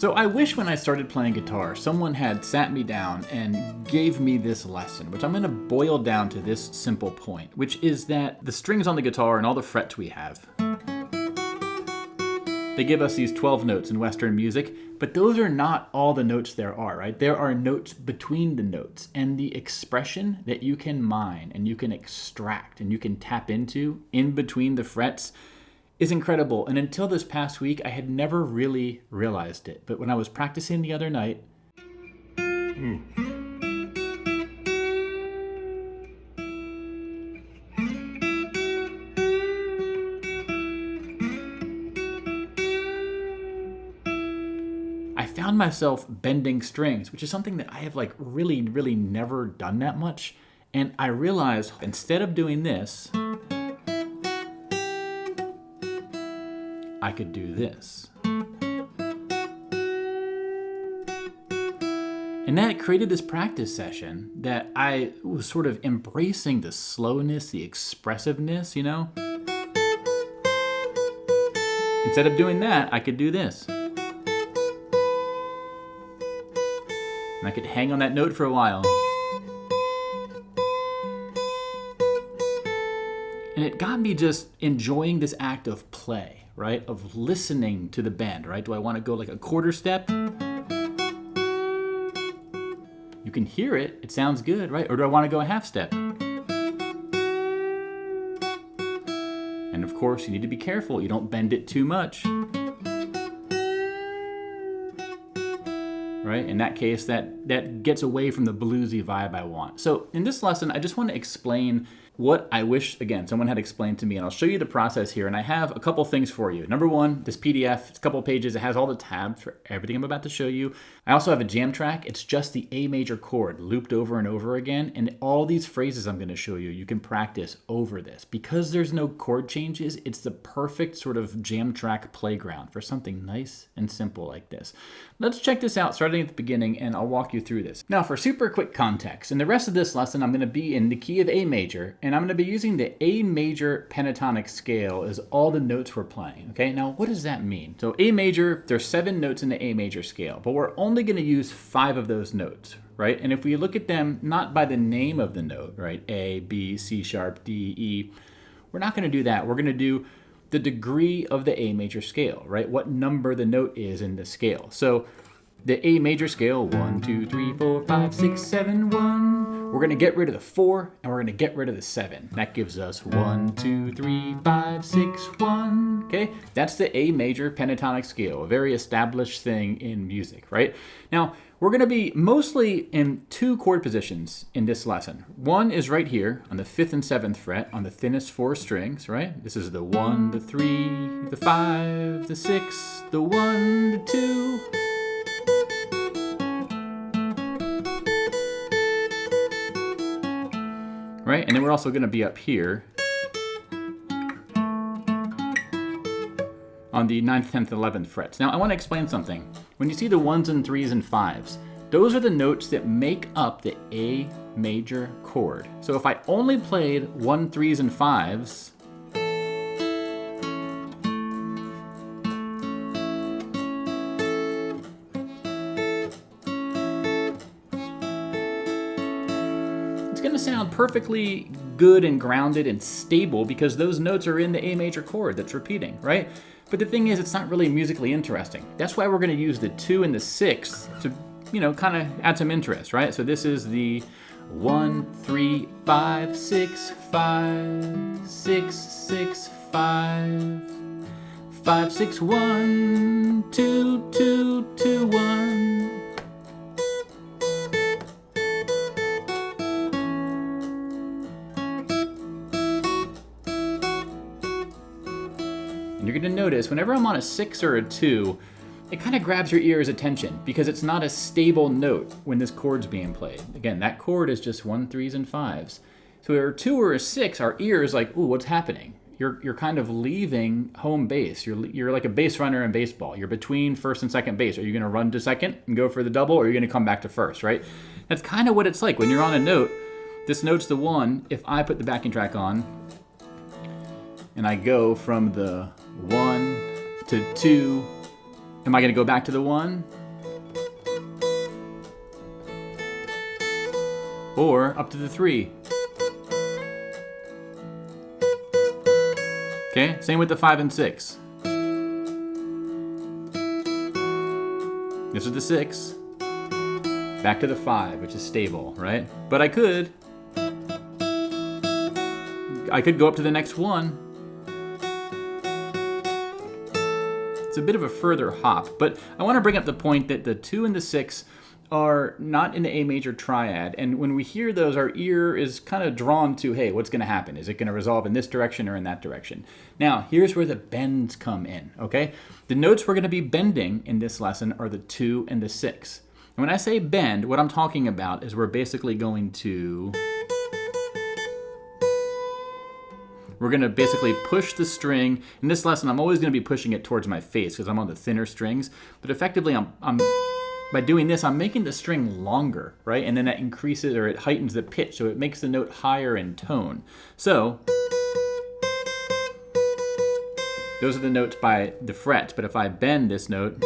So I wish when I started playing guitar, someone had sat me down and gave me this lesson, which I'm going to boil down to this simple point, which is that the strings on the guitar and all the frets we have, they give us these 12 notes in Western music, but those are not all the notes there are, right? There are notes between the notes, and the expression that you can mine and you can extract and you can tap into in between the frets is incredible. And until this past week, I had never really realized it. But when I was practicing the other night, I found myself bending strings, which is something that I have like really never done that much. And I realized instead of doing this, I could do this. And that created this practice session that I was sort of embracing the slowness, the expressiveness, you know? Instead of doing that, I could do this. And I could hang on that note for a while. And it got me just enjoying this act of play, right? Of listening to the bend, right? Do I want to go like a quarter step? You can hear it. It sounds good, right? Or do I want to go a half step? And of course, you need to be careful. You don't bend it too much. Right? In that case, that gets away from the bluesy vibe I want. So in this lesson, I just want to explain what I wish, again, someone had explained to me, and I'll show you the process here. And I have a couple things for you. Number one, this PDF, it's a couple pages. It has all the tabs for everything I'm about to show you. I also have a jam track. It's just the A major chord looped over and over again. And all these phrases I'm going to show you, you can practice over this. Because there's no chord changes, it's the perfect sort of jam track playground for something nice and simple like this. Let's check this out starting at the beginning, and I'll walk you through this. Now, for super quick context, in the rest of this lesson, I'm going to be in the key of A major, and I'm going to be using the A major pentatonic scale as all the notes we're playing, okay? Now, what does that mean? So A major, there's 7 notes in the A major scale, but we're only going to use 5 of those notes, right? And if we look at them not by the name of the note, right? A, B, C sharp, D, E, we're not going to do that. We're going to do the degree of the A major scale, right? What number the note is in the scale. So the A major scale, 1, 2, 3, 4, 5, 6, 7, 1. We're going to get rid of the 4 and we're going to get rid of the 7. That gives us 1, 2, 3, 5, 6, 1. Okay, that's the A major pentatonic scale, a very established thing in music, right? Now, we're going to be mostly in 2 chord positions in this lesson. One is right here on the 5th and 7th fret on the thinnest 4 strings, right? This is the 1, the 3, the 5, the 6, the 1, the 2. Right? And then we're also going to be up here on the 9th, 10th, 11th frets. Now, I want to explain something. When you see the 1s and 3s and 5s, those are the notes that make up the A major chord. So if I only played 1, 3s, and 5s, going to sound perfectly good and grounded and stable because those notes are in the A major chord that's repeating, right? But the thing is, it's not really musically interesting. That's why we're going to use the 2 and the 6 to, you know, kind of add some interest, right? So this is the 1, 3, 5, 6, 5, 6, 6, 5, 5, 6, 1, 2, 2, 2, 1. And you're going to notice whenever I'm on a 6 or a 2, it kind of grabs your ear's attention because it's not a stable note when this chord's being played. Again, that chord is just 1, 3s, and 5s. So a 2 or a 6, our ear is like, ooh, what's happening? You're kind of leaving home base. You're like a base runner in baseball. You're between first and second base. Are you going to run to second and go for the double, or are you going to come back to first, right? That's kind of what it's like when you're on a note. This note's the 1. If I put the backing track on and I go from the 1 to 2 Am I going to go back to the 1? Or up to the 3? Okay, same with the 5 and 6. This is the 6. Back to the 5, which is stable, right? But I could go up to the next 1. It's a bit of a further hop, but I want to bring up the point that the 2 and the 6 are not in the A major triad, and when we hear those, our ear is kind of drawn to, hey, what's going to happen? Is it going to resolve in this direction or in that direction? Now, here's where the bends come in, okay? The notes we're going to be bending in this lesson are the 2 and the 6. And when I say bend, what I'm talking about is we're basically going to push the string. In this lesson, I'm always going to be pushing it towards my face because I'm on the thinner strings. But effectively, by doing this, I'm making the string longer, right? And then that increases or it heightens the pitch, so it makes the note higher in tone. So those are the notes by the frets. But if I bend this note,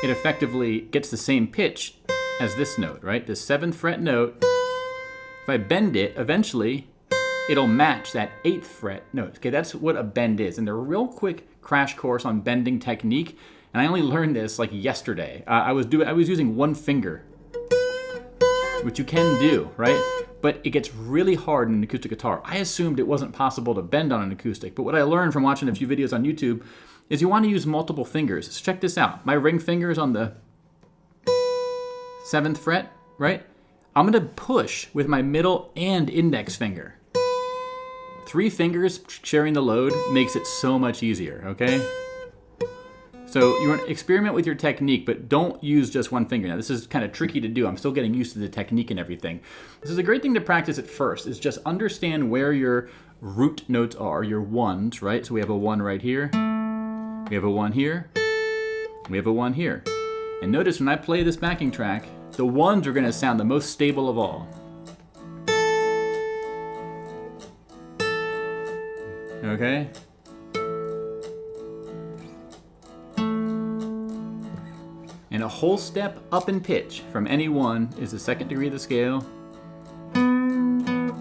it effectively gets the same pitch as this note, right? The 7th fret note, if I bend it, eventually it'll match that 8th fret note. Okay, that's what a bend is. And a real quick crash course on bending technique, and I only learned this like yesterday. I was using one finger, which you can do, right? But it gets really hard in an acoustic guitar. I assumed it wasn't possible to bend on an acoustic, but what I learned from watching a few videos on YouTube is you want to use multiple fingers. So check this out. My ring finger is on the 7th fret, right? I'm going to push with my middle and index finger. 3 fingers sharing the load makes it so much easier, okay? So you want to experiment with your technique, but don't use just one finger. Now this is kind of tricky to do. I'm still getting used to the technique and everything. This is a great thing to practice at first, is just understand where your root notes are, your 1s, right? So we have a 1 right here. We have a 1 here. We have a 1 here. And notice when I play this backing track, the 1s are going to sound the most stable of all. Okay? And a whole step up in pitch from any 1 is the 2nd degree of the scale. And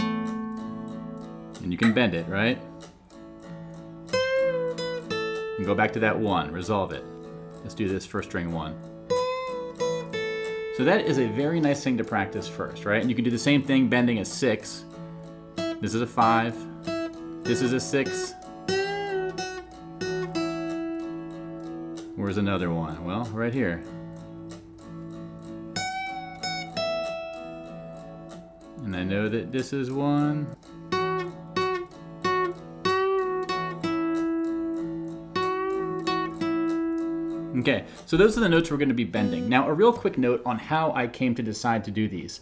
you can bend it, right? And go back to that 1, resolve it. Let's do this first string 1. So that is a very nice thing to practice first, right? And you can do the same thing bending a 6. This is a 5. This is a 6. Where's another one? Well, right here. And I know that this is 1. Okay, so those are the notes we're going to be bending. Now, a real quick note on how I came to decide to do these.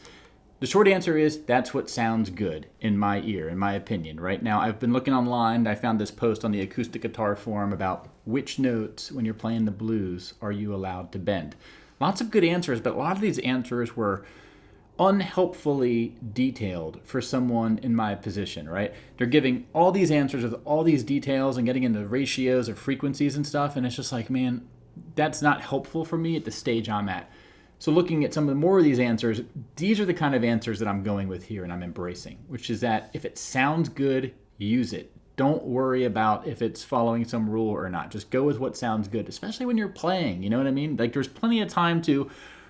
The short answer is that's what sounds good in my ear, in my opinion. Right now, I've been looking online. I found this post on the acoustic guitar forum about which notes, when you're playing the blues, are you allowed to bend. Lots of good answers, but a lot of these answers were unhelpfully detailed for someone in my position, right? They're giving all these answers with all these details and getting into ratios of frequencies and stuff, and it's just like, man, that's not helpful for me at the stage I'm at. So looking at some of the more of these answers, these are the kind of answers that I'm going with here and I'm embracing, which is that if it sounds good, use it. Don't worry about if it's following some rule or not. Just go with what sounds good, especially when you're playing, you know what I mean? Like there's plenty of time to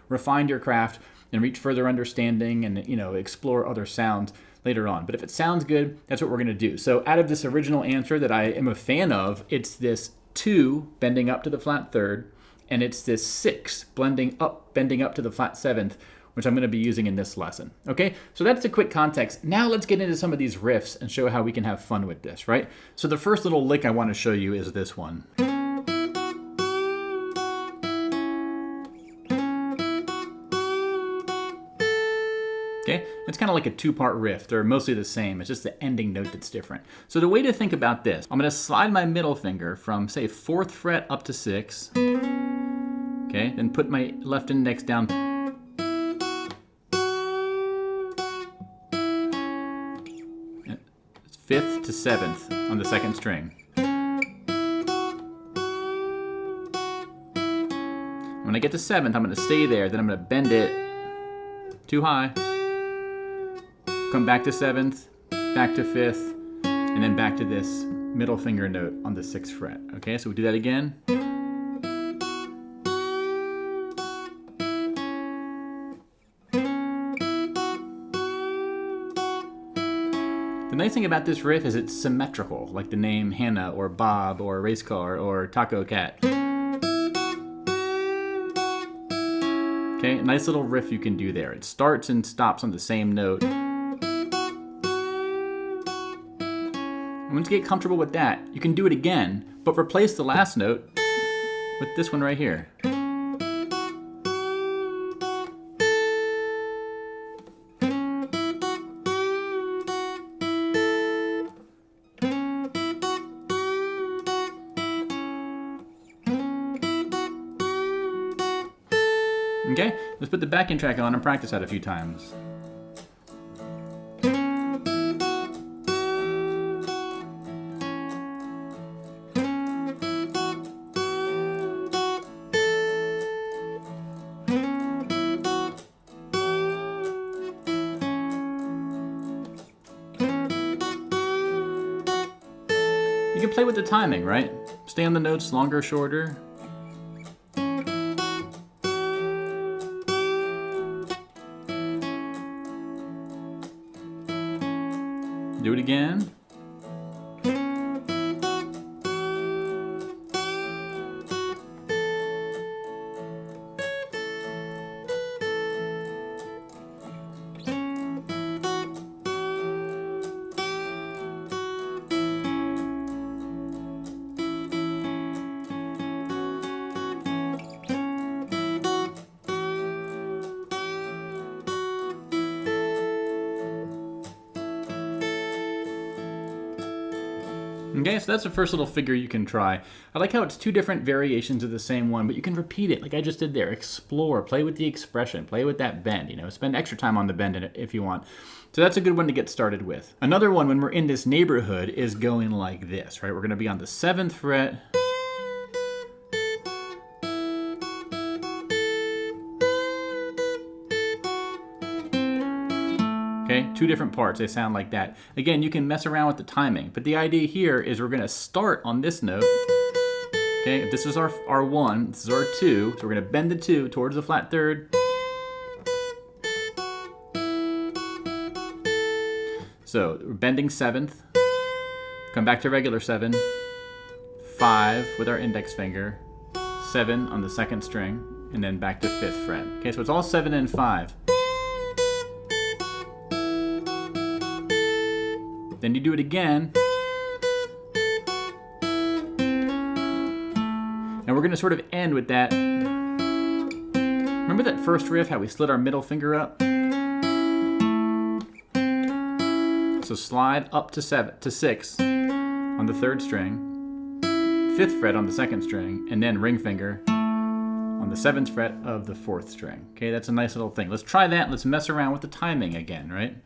refine your craft and reach further understanding and, you know, explore other sounds later on. But if it sounds good, that's what we're gonna do. So out of this original answer that I am a fan of, it's this 2 bending up to the flat 3rd, and it's this 6 bending up to the flat 7th, which I'm going to be using in this lesson. Okay, so that's the quick context. Now let's get into some of these riffs and show how we can have fun with this, right? So the first little lick I want to show you is this one. Okay, it's kind of like a 2-part riff. They're mostly the same. It's just the ending note that's different. So the way to think about this, I'm going to slide my middle finger from, say, 4th fret up to 6. Okay, then put my left index down. 5th to 7th on the 2nd string. When I get to 7th, I'm going to stay there, then I'm going to bend it too high, come back to 7th, back to 5th, and then back to this middle finger note on the 6th fret. Okay, so we do that again. The nice thing about this riff is it's symmetrical, like the name Hannah or Bob or Race Car or Taco Cat. Okay, a nice little riff you can do there. It starts and stops on the same note. And once you get comfortable with that, you can do it again, but replace the last note with this one right here. Okay, let's put the backing track on and practice that a few times. You can play with the timing, right? Stay on the notes longer, shorter. Do it again. Okay, so that's the first little figure you can try. I like how it's two different variations of the same one, but you can repeat it like I just did there. Explore, play with the expression, play with that bend, you know, spend extra time on the bend in it if you want. So that's a good one to get started with. Another one when we're in this neighborhood is going like this, right? We're gonna be on the 7th fret. Okay, two different parts, they sound like that. Again, you can mess around with the timing, but the idea here is we're gonna start on this note. Okay, if this is our 1, this is our 2, so we're gonna bend the 2 towards the flat 3rd. So we're bending 7th, come back to regular 7, 5 with our index finger, 7 on the 2nd string, and then back to 5th fret. Okay, so it's all 7 and 5. Then you do it again. And we're gonna sort of end with that. Remember that first riff, how we slid our middle finger up? So slide up to 6 on the 3rd string, 5th fret on the 2nd string, and then ring finger on the 7th fret of the 4th string. Okay, that's a nice little thing. Let's try that. Let's mess around with the timing again, right?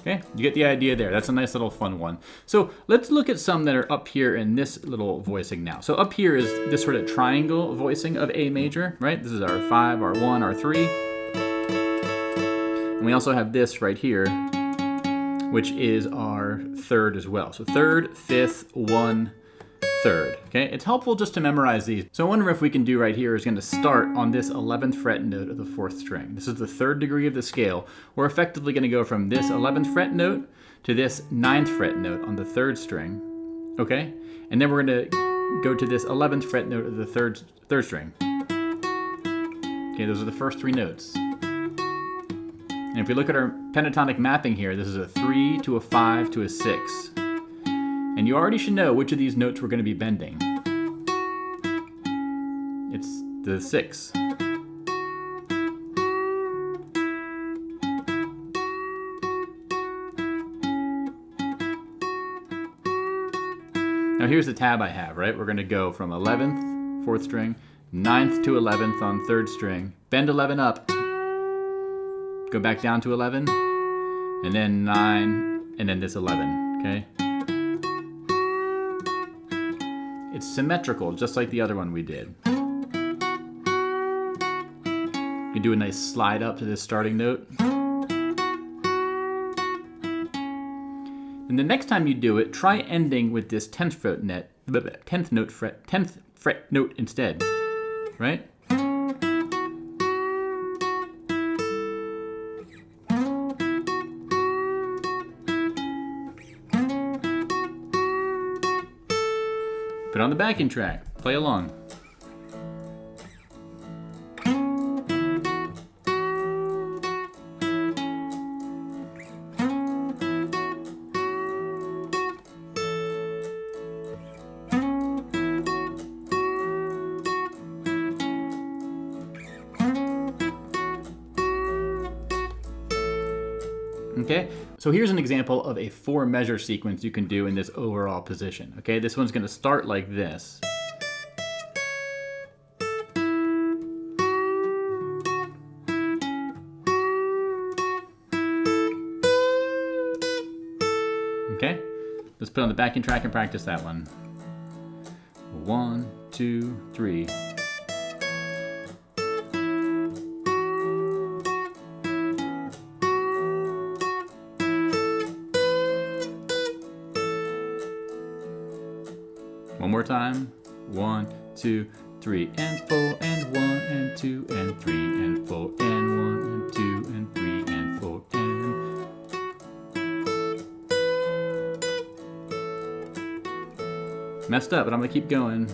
Okay, you get the idea there. That's a nice little fun one. So let's look at some that are up here in this little voicing now. So up here is this sort of triangle voicing of A major, right? This is our 5, our 1, our 3. And we also have this right here, which is our 3rd as well. So 3rd, 5th, 1, 3rd. Okay, it's helpful just to memorize these. So one riff we can do right here is going to start on this 11th fret note of the 4th string. This is the 3rd degree of the scale. We're effectively going to go from this 11th fret note to this 9th fret note on the 3rd string. Okay, and then we're going to go to this 11th fret note of the third string. Okay, those are the first 3 notes. And if we look at our pentatonic mapping here, this is a 3 to a 5 to a 6. And And you already should know which of these notes we're going to be bending. It's the 6. Now here's the tab I have, right? We're going to go from 11th, 4th string, 9th to 11th on 3rd string, bend 11 up, go back down to 11, and then 9, and then this 11, okay? It's symmetrical, just like the other one we did. You do a nice slide up to this starting note. And the next time you do it, try ending with this 10th fret note instead, right? Put on the backing track, play along. Okay, so here's an example of a 4-measure sequence you can do in this overall position. Okay, this one's going to start like this. Okay, let's put on the backing track and practice that one. 1, 2, 3. One more time. 1, 2, 3, and 4, and 1, and 2, and 3, and 4, and 1, and 2, and 3, and 4, and... Messed up, but I'm gonna keep going.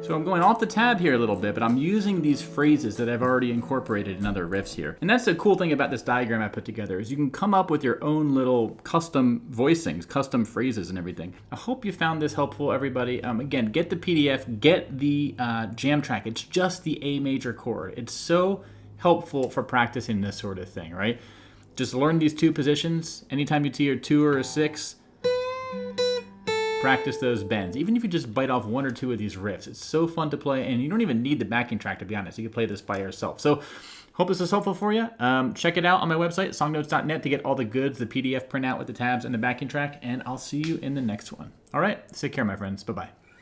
So I'm going off the tab here a little bit, but I'm using these phrases that I've already incorporated in other riffs here. And that's the cool thing about this diagram I put together, is you can come up with your own little custom voicings, custom phrases and everything. I hope you found this helpful, everybody. Again, get the PDF, get the jam track. It's just the A major chord. It's so helpful for practicing this sort of thing, right? Just learn these 2 positions. Anytime you hear a 2 or a 6, practice those bends. Even if you just bite off 1 or 2 of these riffs, it's so fun to play, and you don't even need the backing track, to be honest. You can play this by yourself. So hope this is helpful for you. Check it out on my website, songnotes.net, to get all the goods, the PDF printout with the tabs and the backing track, and I'll see you in the next one. All right, take care, my friends. Bye-bye.